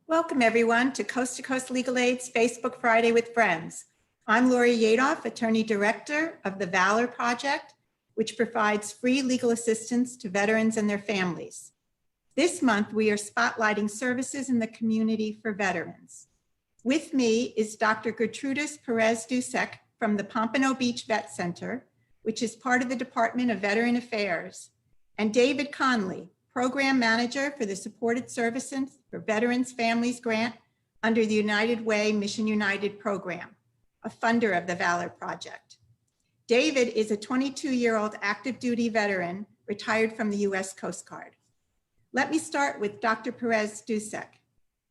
Welcome everyone to Coast Legal Aid's Facebook Friday with Friends. I'm Lori Yadoff, Attorney Director of the Valor Project, which provides free legal assistance to veterans and their families. This month, we are spotlighting services in the community for veterans. With me is Dr. Gertrudis Perez Dusek from the Pompano Beach Vet Center, which is part of the Department of Veteran Affairs, and David Conley, Program Manager for the Supported Services for Veterans Families Grant under the United Way Mission United program, a funder of the Valor Project. David is a 22-year-old active duty veteran retired from the U.S. Coast Guard. Let me start with Dr. Perez Dusek.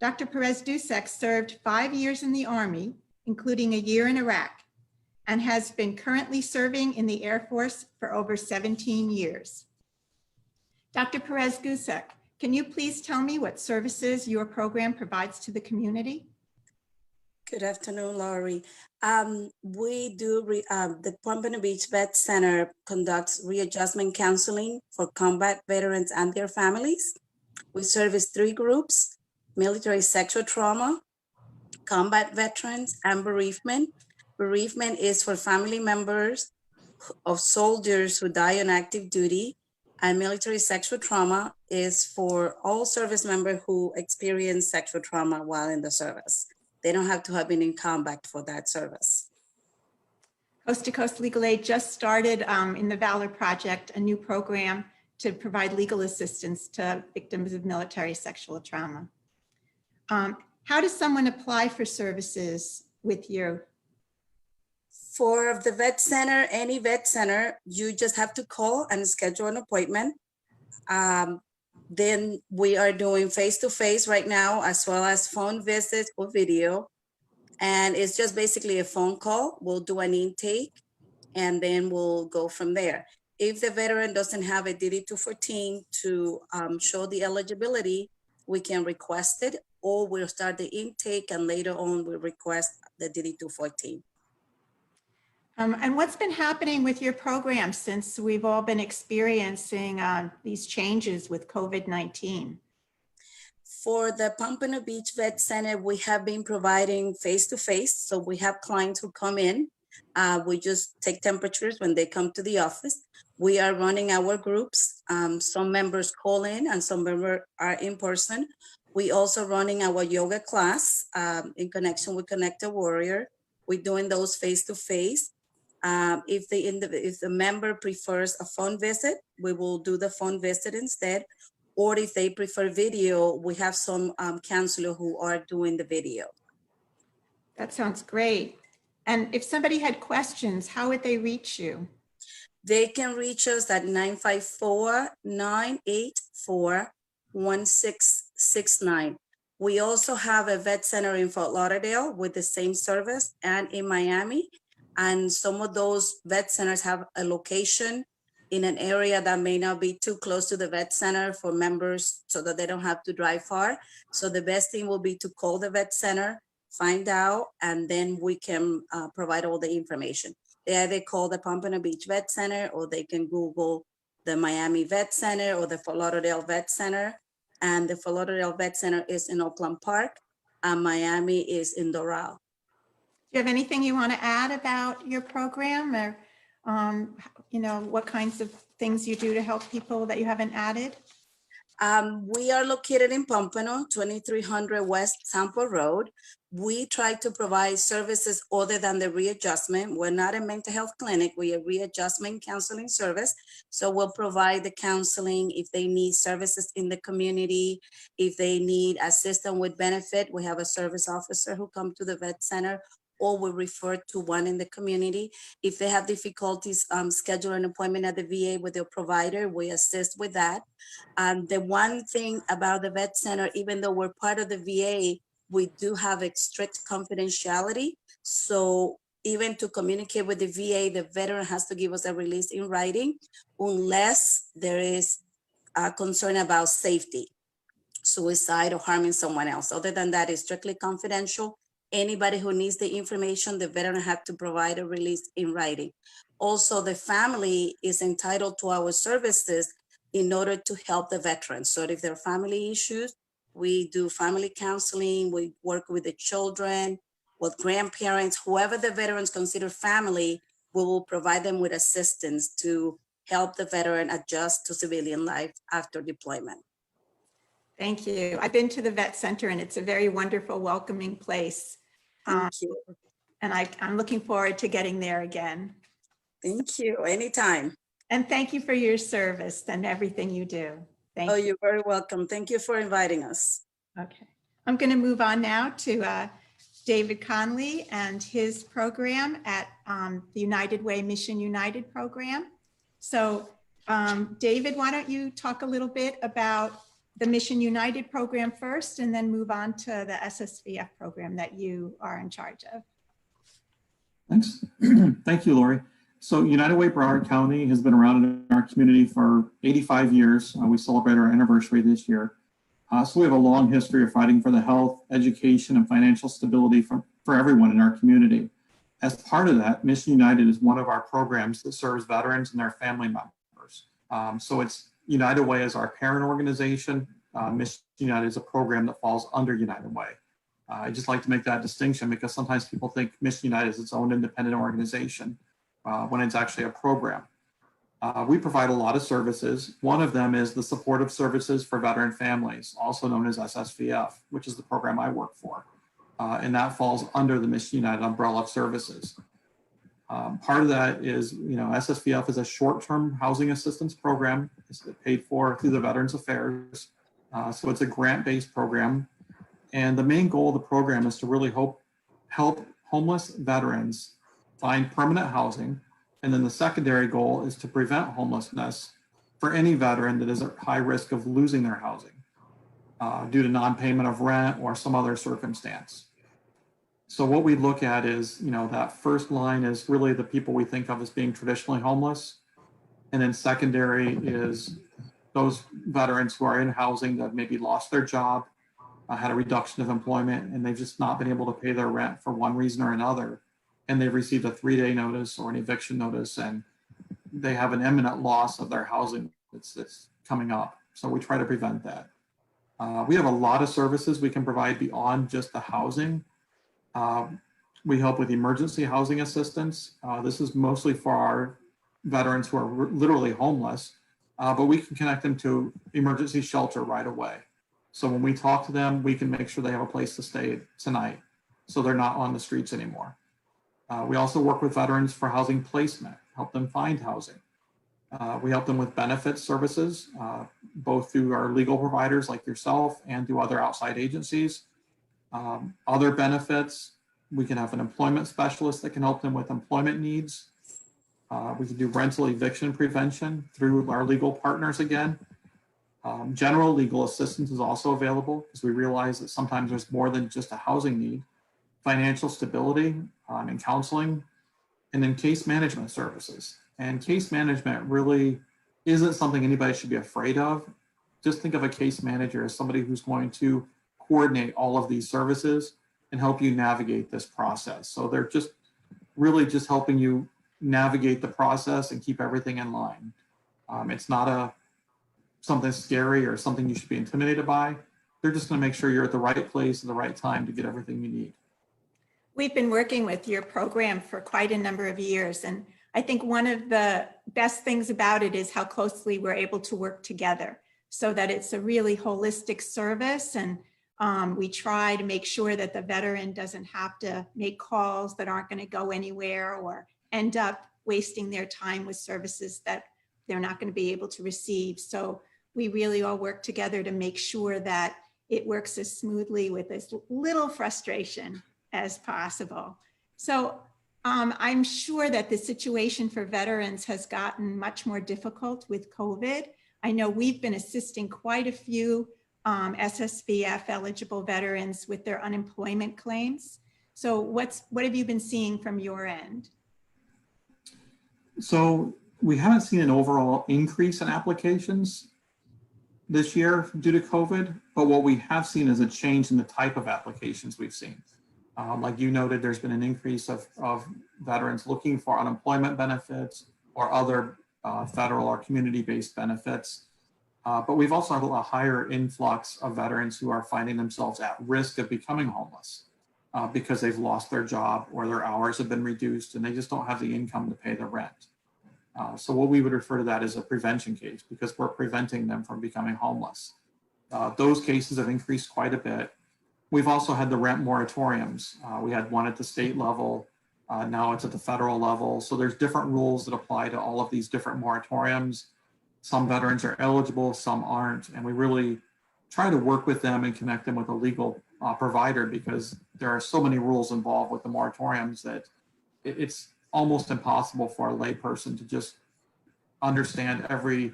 Dr. Perez Dusek served 5 years in the Army, including a year in Iraq, and has been currently serving in the Air Force for over 17 years. Dr. Perez Dusek, can you please tell me what services your program provides to the community? Good afternoon, Laurie. The Pompano Beach Vet Center conducts readjustment counseling for combat veterans and their families. We service 3 groups: military sexual trauma, combat veterans, and bereavement. Bereavement is for family members of soldiers who die on active duty, and military sexual trauma is for all service members who experience sexual trauma while in the service. They don't have to have been in combat for that service. Coast to Coast Legal Aid just started in the Valor Project, a new program to provide legal assistance to victims of military sexual trauma. How does someone apply for services with you? For the vet center, any vet center, you just have to call and schedule an appointment. Then we are doing face-to-face right now, as well as phone visits or video. And it's just basically a phone call. We'll do an intake and then we'll go from there. If the veteran doesn't have a DD-214 to show the eligibility, we can request it, or we'll start the intake and later on we'll request the DD-214. And what's been happening with your program since we've all been experiencing these changes with COVID-19? For the Pompano Beach Vet Center, we have been providing face-to-face. So we have clients who come in. We just take temperatures when they come to the office. We are running our groups. Some members call in and some members are in person. We also running our yoga class in connection with Connect a Warrior. We're doing those face-to-face. If the member prefers a phone visit, we will do the phone visit instead. Or if they prefer video, we have some counselors who are doing the video. That sounds great. And if somebody had questions, how would they reach you? They can reach us at 954-984-1669. We also have a vet center in Fort Lauderdale with the same service, and in Miami. And some of those vet centers have a location in an area that may not be too close to the vet center for members so that they don't have to drive far. So the best thing will be to call the vet center, find out, and then we can provide all the information. They either call the Pompano Beach Vet Center, or they can Google the Miami Vet Center or the Fort Lauderdale Vet Center. And the Fort Lauderdale Vet Center is in Oakland Park, and Miami is in Doral. Do you have anything you want to add about your program, or what kinds of things you do to help people that you haven't added? We are located in Pompano, 2300 West Sample Road. We try to provide services other than the readjustment. We're not a mental health clinic. We are a readjustment counseling service. So we'll provide the counseling if they need services in the community. If they need assistance with benefit, we have a service officer who come to the vet center, or we refer to one in the community. If they have difficulties schedule an appointment at the VA with their provider, we assist with that. The one thing about the vet center, even though we're part of the VA, we do have a strict confidentiality. So even to communicate with the VA, the veteran has to give us a release in writing unless there is a concern about safety, suicide, or harming someone else. Other than that, it's strictly confidential. Anybody who needs the information, the veteran have to provide a release in writing. Also, the family is entitled to our services in order to help the veterans. So if there are family issues, We do family counseling. We work with the children, with grandparents, whoever the veterans consider family, we will provide them with assistance to help the veteran adjust to civilian life after deployment. Thank you. I've been to the vet center and it's a very wonderful, welcoming place. Thank you. And I'm looking forward to getting there again. Thank you. Anytime. And thank you for your service and everything you do. Thank Oh, you. you're very welcome. Thank you for inviting us. Okay. I'm going to move on now to David Conley and his program at the United Way Mission United program. So David, why don't you talk a little bit about the Mission United program first and then move on to the SSVF program that you are in charge of. Thanks. Thank you, Lori. So United Way Broward County has been around in our community for 85 years. We celebrate our anniversary this year. So we have a long history of fighting for the health, education, and financial stability for everyone in our community. As part of that, Mission United is one of our programs that serves veterans and their family members. So it's United Way is our parent organization. Mission United is a program that falls under United Way. I just like to make that distinction because sometimes people think Mission United is its own independent organization when it's actually a program. We provide a lot of services. One of them is the supportive services for veteran families, also known as SSVF, which is the program I work for. And that falls under the Mission United umbrella of services. Part of that is, SSVF is a short-term housing assistance program. It's paid for through the Veterans Affairs. So it's a grant-based program. And the main goal of the program is to really help homeless veterans find permanent housing. And then the secondary goal is to prevent homelessness for any veteran that is at high risk of losing their housing due to non-payment of rent or some other circumstance. So what we look at is, that first line is really the people we think of as being traditionally homeless. And then secondary is those veterans who are in housing that maybe lost their job, had a reduction of employment, and they've just not been able to pay their rent for one reason or another. And they've received a 3-day notice or an eviction notice, and they have an imminent loss of their housing that's coming up. So we try to prevent that. We have a lot of services we can provide beyond just the housing. We help with emergency housing assistance. This is mostly for our veterans who are literally homeless, but we can connect them to emergency shelter right away. So when we talk to them, we can make sure they have a place to stay tonight so they're not on the streets anymore. We also work with veterans for housing placement, help them find housing. We help them with benefits services, both through our legal providers like yourself and through other outside agencies. Other benefits, we can have an employment specialist that can help them with employment needs. We can do rental eviction prevention through our legal partners again. General legal assistance is also available because we realize that sometimes there's more than just a housing need. Financial stability and counseling, and then case management services. And case management really isn't something anybody should be afraid of. Just think of a case manager as somebody who's going to coordinate all of these services and help you navigate this process. So they're just really just helping you navigate the process and keep everything in line. It's not something scary or something you should be intimidated by. They're just going to make sure you're at the right place at the right time to get everything you need. We've been working with your program for quite a number of years, and I think one of the best things about it is how closely we're able to work together so that it's a really holistic service, and we try to make sure that the veteran doesn't have to make calls that aren't going to go anywhere or end up wasting their time with services that they're not going to be able to receive. So we really all work together to make sure that it works as smoothly with as little frustration as possible. So I'm sure that the situation for veterans has gotten much more difficult with COVID. I know we've been assisting quite a few SSVF eligible veterans with their unemployment claims. So what have you been seeing from your end? So we haven't seen an overall increase in applications this year due to COVID, but what we have seen is a change in the type of applications we've seen. Like you noted, there's been an increase of veterans looking for unemployment benefits or other federal or community-based benefits. But we've also had a higher influx of veterans who are finding themselves at risk of becoming homeless because they've lost their job or their hours have been reduced and they just don't have the income to pay the rent. So what we would refer to that as a prevention case because we're preventing them from becoming homeless. Those cases have increased quite a bit. We've also had the rent moratoriums. We had one at the state level. Now it's at the federal level. So there's different rules that apply to all of these different moratoriums. Some veterans are eligible, some aren't. And we really try to work with them and connect them with a legal provider because there are so many rules involved with the moratoriums that it's almost impossible for a layperson to just understand every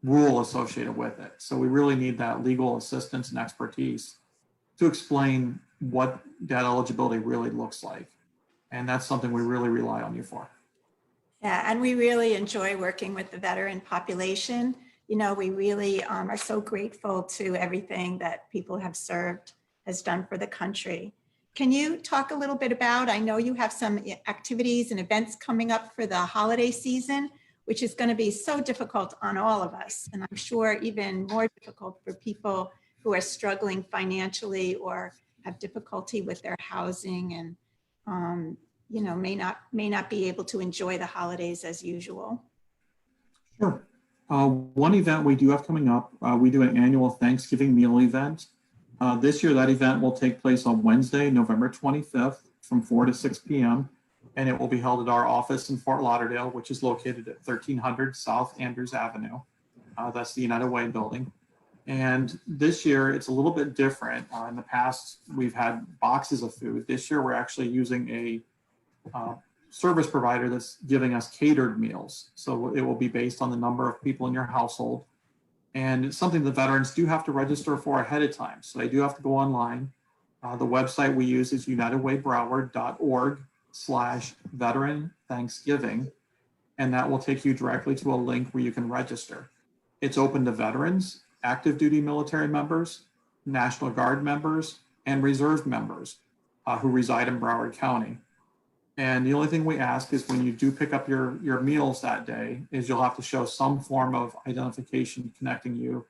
rule associated with it. So we really need that legal assistance and expertise to explain what debt eligibility really looks like. And that's something we really rely on you for. Yeah, and we really enjoy working with the veteran population. You know, we really are so grateful to everything that people have served has done for the country. Can you talk a little bit about, I know you have some activities and events coming up for the holiday season, which is going to be so difficult on all of us. And I'm sure even more difficult for people who are struggling financially or have difficulty with their housing and, you know, may not be able to enjoy the holidays as usual. Sure. One event we do have coming up, we do an annual Thanksgiving meal event. This year, that event will take place on Wednesday, November 25th from 4 to 6 p.m. And it will be held at our office in Fort Lauderdale, which is located at 1300 South Andrews Avenue. That's the United Way building. And this year, it's a little bit different. In the past, we've had boxes of food. This year, we're actually using a service provider that's giving us catered meals. So it will be based on the number of people in your household. And it's something the veterans do have to register for ahead of time. So they do have to go online. The website we use is unitedwaybroward.org/veteran Thanksgiving. And that will take you directly to a link where you can register. It's open to veterans, active duty military members, National Guard members, and reserve members who reside in Broward County. And the only thing we ask is when you do pick up your meals that day is you'll have to show some form of identification connecting you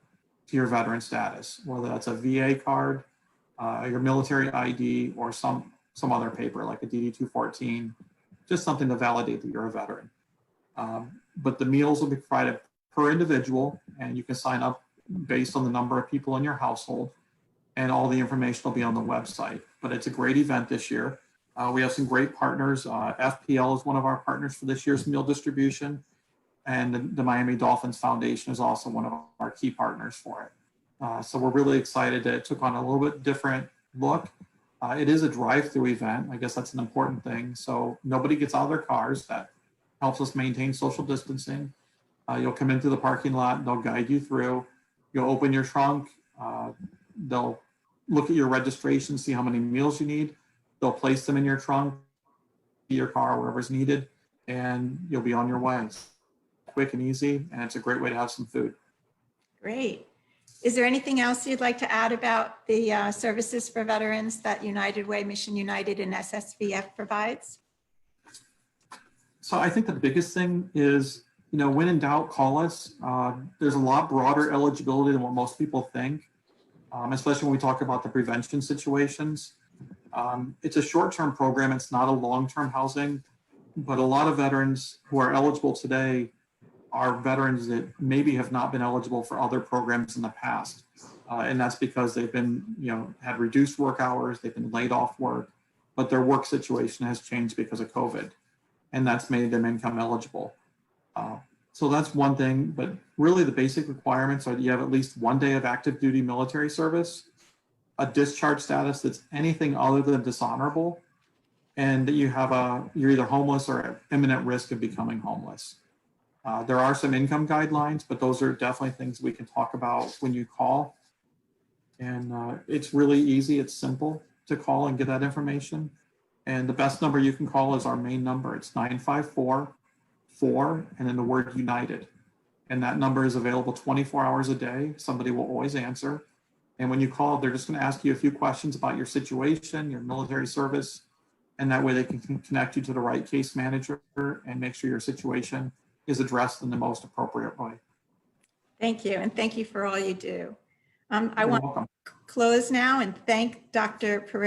to your veteran status, whether that's a VA card, your military ID, or some other paper like a DD-214, just something to validate that you're a veteran. But the meals will be provided per individual, and you can sign up based on the number of people in your household, and all the information will be on the website. But it's a great event this year. We have some great partners. FPL is one of our partners for this year's meal distribution, and the Miami Dolphins Foundation is also one of our key partners for it. So we're really excited that it took on a little bit different look. It is a drive-through event. I guess that's an important thing. So nobody gets out of their cars. That helps us maintain social distancing. You'll come into the parking lot, and they'll guide you through. You'll open your trunk. They'll look at your registration, see how many meals you need. They'll place them in your trunk, your car, wherever's needed, and you'll be on your way. Quick and easy, and it's a great way to have some food. Great. Is there anything else you'd like to add about the services for veterans that United Way, Mission United, and SSVF provides? So I think the biggest thing is, you know, when in doubt, call us. There's a lot broader eligibility than what most people think, especially when we talk about the prevention situations. It's a short-term program. It's not a long-term housing, but a lot of veterans who are eligible today are veterans that maybe have not been eligible for other programs in the past. And that's because they've been, had reduced work hours, they've been laid off work, but their work situation has changed because of COVID, and that's made them income eligible. So that's one thing, but really the basic requirements are that you have at least 1 day of active duty military service, a discharge status that's anything other than dishonorable, and that you're either homeless or at imminent risk of becoming homeless. There are some income guidelines, but those are definitely things we can talk about when you call. And it's really easy, it's simple to call and get that information. And the best number you can call is our main number. It's 954-4 and then the word United. And that number is available 24 hours a day. Somebody will always answer. And when you call, they're just going to ask you a few questions about your situation, your military service, and that way they can connect you to the right case manager and make sure your situation is addressed in the most appropriate way. Thank you, and thank you for all you do. I You're want welcome. to close now and thank Dr. Perez